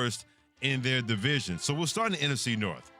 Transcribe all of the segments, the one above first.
first in their division. So we'll start in the NFC North.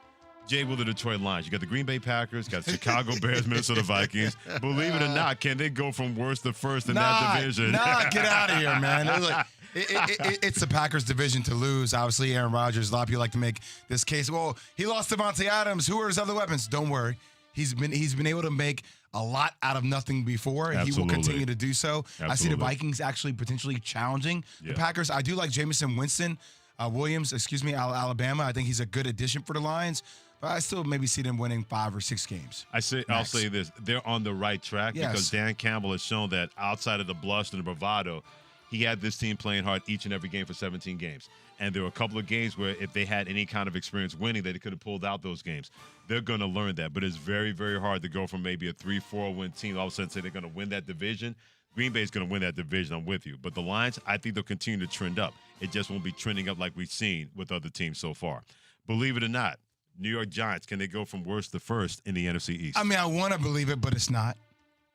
Jay, with the Detroit Lions. You got the Green Bay Packers, got Chicago Bears, Minnesota Vikings. Believe it or not, can they go from worst to first in that division? Get out of here, man. It's the Packers division to lose. Obviously, Aaron Rodgers, a lot of people like to make this case. Well, he lost Devontae Adams. Who are his other weapons? Don't worry. He's been able to make a lot out of nothing before, and he will continue to do so. Absolutely. I see the Vikings actually potentially challenging the Packers. I do like Jameson Williams, Alabama. I think he's a good addition for the Lions. But I still maybe see them winning 5 or 6 games. I'll say this. They're on the right track because Dan Campbell has shown that outside of the bluster and the bravado, he had this team playing hard each and every game for 17 games. And there were a couple of games where if they had any kind of experience winning, they could have pulled out those games. They're going to learn that. But it's very, very hard to go from maybe a 3-4 win team, all of a sudden say they're going to win that division. Green Bay's going to win that division. I'm with you. But the Lions, I think they'll continue to trend up. It just won't be trending up like we've seen with other teams so far. Believe it or not, New York Giants, can they go from worst to first in the NFC East? I mean, I want to believe it, but it's not.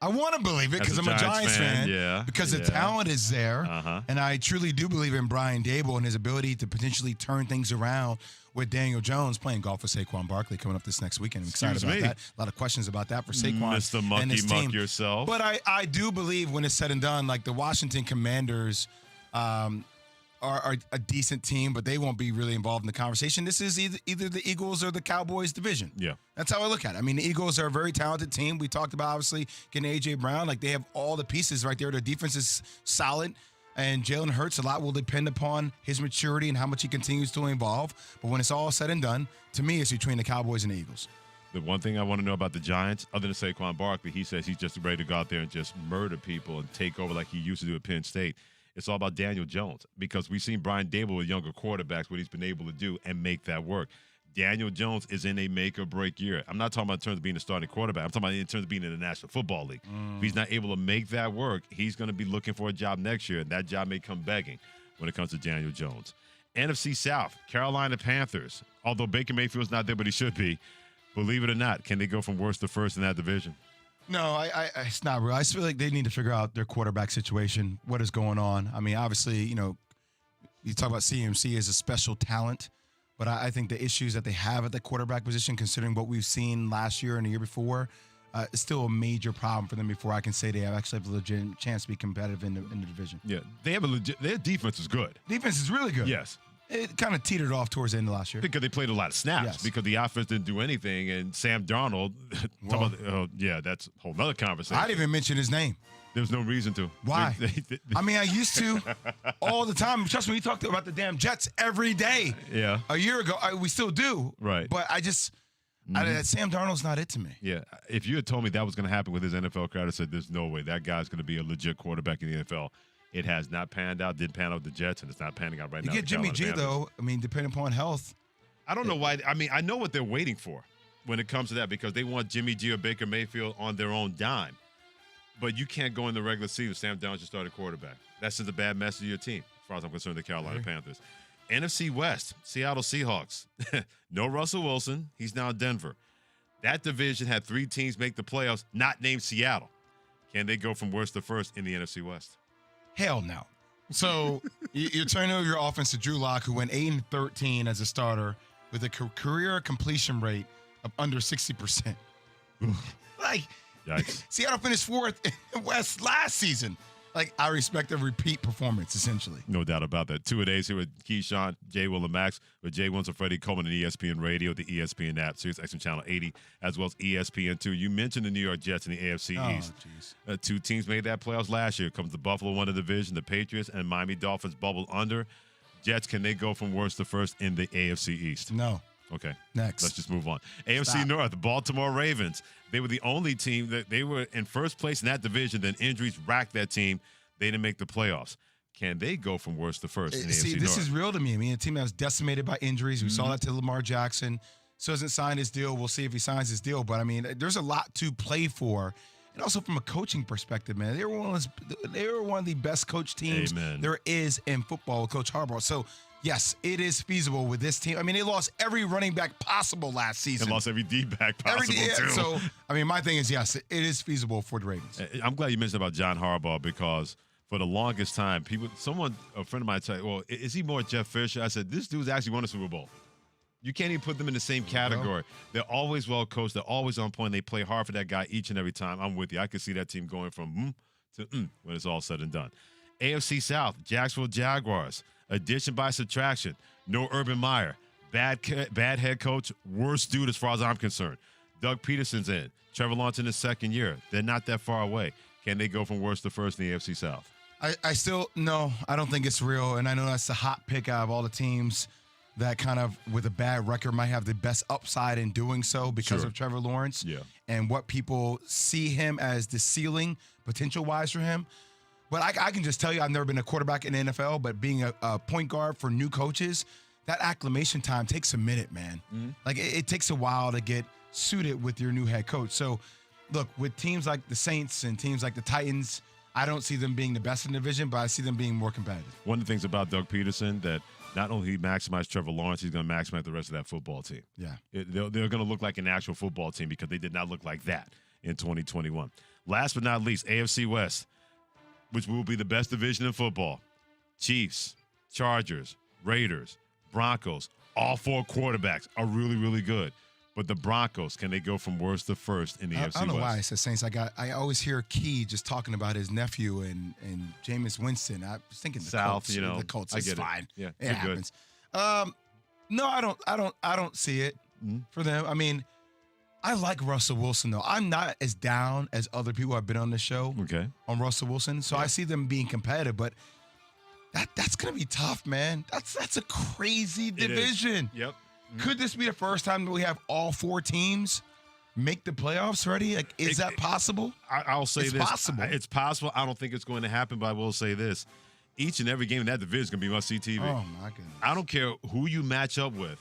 I want to believe it because I'm a Giants fan. Because the talent is there. And I truly do believe in Brian Dable and his ability to potentially turn things around with Daniel Jones playing golf with Saquon Barkley coming up this next weekend. I'm excited about that. A lot of questions about that for Saquon. Mr. Monkey Muck yourself. But I do believe when it's said and done, like the Washington Commanders are a decent team, but they won't be really involved in the conversation. This is either the Eagles or the Cowboys division. Yeah. That's how I look at it. I mean, the Eagles are a very talented team. We talked about, obviously, getting A.J. Brown. Like, they have all the pieces right there. Their defense is solid, and Jalen Hurts, a lot will depend upon his maturity and how much he continues to evolve. But when it's all said and done, to me, it's between the Cowboys and the Eagles. The one thing I want to know about the Giants, other than Saquon Barkley, he says he's just ready to go out there and just murder people and take over like he used to do at Penn State. It's all about Daniel Jones because we've seen Brian Dable with younger quarterbacks, what he's been able to do and make that work. Daniel Jones is in a make-or-break year. I'm not talking about in terms of being a starting quarterback. I'm talking about in terms of being in the National Football League. If he's not able to make that work, he's going to be looking for a job next year, and that job may come begging when it comes to Daniel Jones. NFC South, Carolina Panthers. Although Baker Mayfield's not there, but he should be. Believe it or not, can they go from worst to first in that division? No, it's not real. I just feel like they need to figure out their quarterback situation, what is going on. I mean, obviously, you talk about CMC as a special talent, but I think the issues that they have at the quarterback position, considering what we've seen last year and the year before, is still a major problem for them before I can say they actually have a legitimate chance to be competitive in the division. Yeah, they have their defense is good. Defense is really good. Yes. It kind of teetered off towards the end of last year. Because they played a lot of snaps because the offense didn't do anything. And Sam Darnold, that's a whole nother conversation. I didn't even mention his name. There's no reason to. Why? I mean, I used to all the time. Trust me, we talked about the damn Jets every day. Yeah. A year ago, we still do. Right. But Sam Darnold's not it to me. Yeah. If you had told me that was going to happen with his NFL career, I said there's no way. That guy's going to be a legit quarterback in the NFL. It has not panned out, didn't pan out with the Jets, and it's not panning out right now. You get Jimmy G, though. I mean, depending upon health. I don't know why. I mean, I know what they're waiting for when it comes to that because they want Jimmy G or Baker Mayfield on their own dime. But you can't go in the regular season with Sam Darnold just started quarterback. That's just a bad message to your team, as far as I'm concerned, the Carolina Panthers. NFC West, Seattle Seahawks. No Russell Wilson. He's now in Denver. That division had 3 teams make the playoffs, not named Seattle. Can they go from worst to first in the NFC West? Hell no. So you're turning over your offense to Drew Lock, who went 8-13 as a starter with a career completion rate of under 60%. Like, yikes. Seattle finished 4th in the West last season. Like, I respect a repeat performance, essentially. No doubt about that. 2 a days here with Keyshawn, Jay, Will, and Max, with Jay Winston, Freddie Coleman, and ESPN Radio, the ESPN app, Sirius XM Channel 80, as well as ESPN2. You mentioned the New York Jets in the AFC East. 2 teams made that playoffs last year. Comes the Buffalo won the division, the Patriots, and Miami Dolphins bubbled under. Jets, can they go from worst to first in the AFC East? No. Okay. Next. Let's just move on. AFC North, Baltimore Ravens. They were the only team that they were in first place in that division. Then injuries racked that team. They didn't make the playoffs. Can they go from worst to first in the AFC North? This is real to me. I mean, a team that was decimated by injuries. We saw that to Lamar Jackson. So hasn't signed his deal. We'll see if he signs his deal. But, I mean, there's a lot to play for. And also from a coaching perspective, man, they were one of the best coach teams there is in football with Coach Harbaugh. So, yes, it is feasible with this team. I mean, they lost every running back possible last season. And lost every D-back possible, too. So, I mean, my thing is, yes, it is feasible for the Ravens. I'm glad you mentioned about John Harbaugh because for the longest time, a friend of mine said, well, is he more Jeff Fisher? I said, this dude's actually won a Super Bowl. You can't even put them in the same category. They're always well coached. They're always on point. They play hard for that guy each and every time. I'm with you. I could see that team going from to when it's all said and done. AFC South, Jacksonville Jaguars. Addition by subtraction. No Urban Meyer. Bad head coach. Worst dude as far as I'm concerned. Doug Peterson's in. Trevor Lawrence in his second year. They're not that far away. Can they go from worst to first in the AFC South? I still, no, I don't think it's real. And I know that's the hot pick out of all the teams that kind of, with a bad record, might have the best upside in doing so because of Trevor Lawrence and what people see him as the ceiling potential-wise for him. But I can just tell you, I've never been a quarterback in the NFL, but being a point guard for new coaches, that acclimation time takes a minute, man. Like, it takes a while to get suited with your new head coach. So, look, with teams like the Saints and teams like the Titans, I don't see them being the best in the division, but I see them being more competitive. One of the things about Doug Peterson that not only he maximized Trevor Lawrence, he's going to maximize the rest of that football team. Yeah. They're going to look like an actual football team because they did not look like that in 2021. Last but not least, AFC West, which will be the best division in football. Chiefs, Chargers, Raiders, Broncos, all four quarterbacks are really, really good. But the Broncos, can they go from worst to first in the AFC West? I don't know why I said Saints. I always hear Key just talking about his nephew and Jameis Winston. I was thinking the South, Colts. The Colts is fine. Yeah, it happens. No, I don't see it for them. I mean, I like Russell Wilson though. I'm not as down as other people have been on the show on Russell Wilson. So I see them being competitive, but that's gonna be tough, man. That's a crazy division. Yep. Could this be the first time that we have all four teams make the playoffs already? Like, is that possible? I'll say it's this. Possible. It's possible. I don't think it's going to happen, but I will say this. Each and every game in that division is going to be must-see TV. Oh, my goodness. I don't care who you match up with.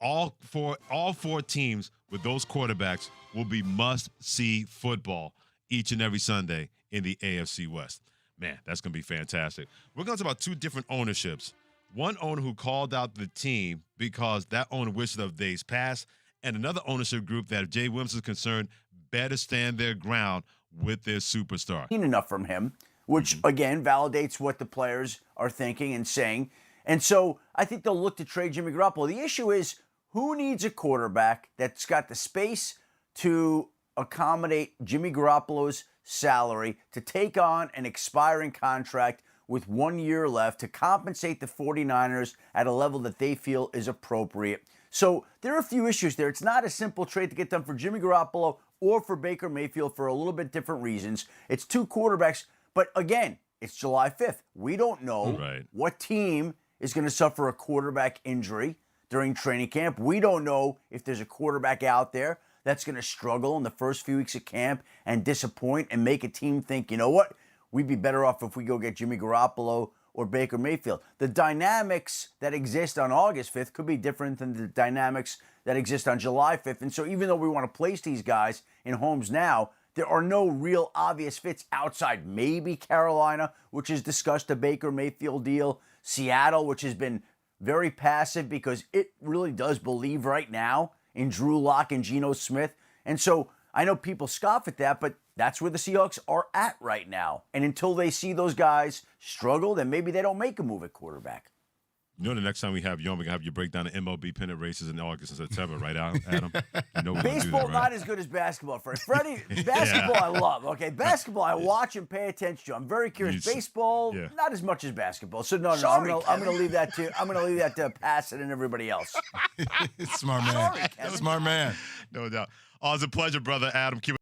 All four teams with those quarterbacks will be must-see football each and every Sunday in the AFC West. Man, that's going to be fantastic. We're going to talk about two different ownerships. One owner who called out the team because that owner wished of days past, and another ownership group that, if Jay Williams is concerned, better stand their ground with their superstar. Enough from him, which, again, validates what the players are thinking and saying. And so I think they'll look to trade Jimmy Garoppolo. The issue is, who needs a quarterback that's got the space to accommodate Jimmy Garoppolo's salary, to take on an expiring contract with 1 year left, to compensate the 49ers at a level that they feel is appropriate? So there are a few issues there. It's not a simple trade to get done for Jimmy Garoppolo or for Baker Mayfield for a little bit different reasons. It's two quarterbacks, but again, it's July 5th. We don't know what team is going to suffer a quarterback injury during training camp. We don't know if there's a quarterback out there that's going to struggle in the first few weeks of camp and disappoint and make a team think, you know what, we'd be better off if we go get Jimmy Garoppolo or Baker Mayfield. The dynamics that exist on August 5th could be different than the dynamics that exist on July 5th. And so even though we want to place these guys in homes now, there are no real obvious fits outside maybe Carolina, which has discussed a Baker Mayfield deal, Seattle, which has been very passive because it really does believe right now in Drew Lock and Geno Smith. And so I know people scoff at that, but that's where the Seahawks are at right now. And until they see those guys struggle, then maybe they don't make a move at quarterback. You know, the next time we have you on, we're going to have you break down the MLB pennant races in August and September, right, Adam? You know baseball, that, right? not as good as basketball, Freddie. Basketball, I love. Okay, basketball, I watch and pay attention to. I'm very curious. Baseball, not as much as basketball. So no, I'm gonna leave that to Passett and everybody else. Smart man. Smart man. No doubt. Oh, it's a pleasure, brother Adam. Keep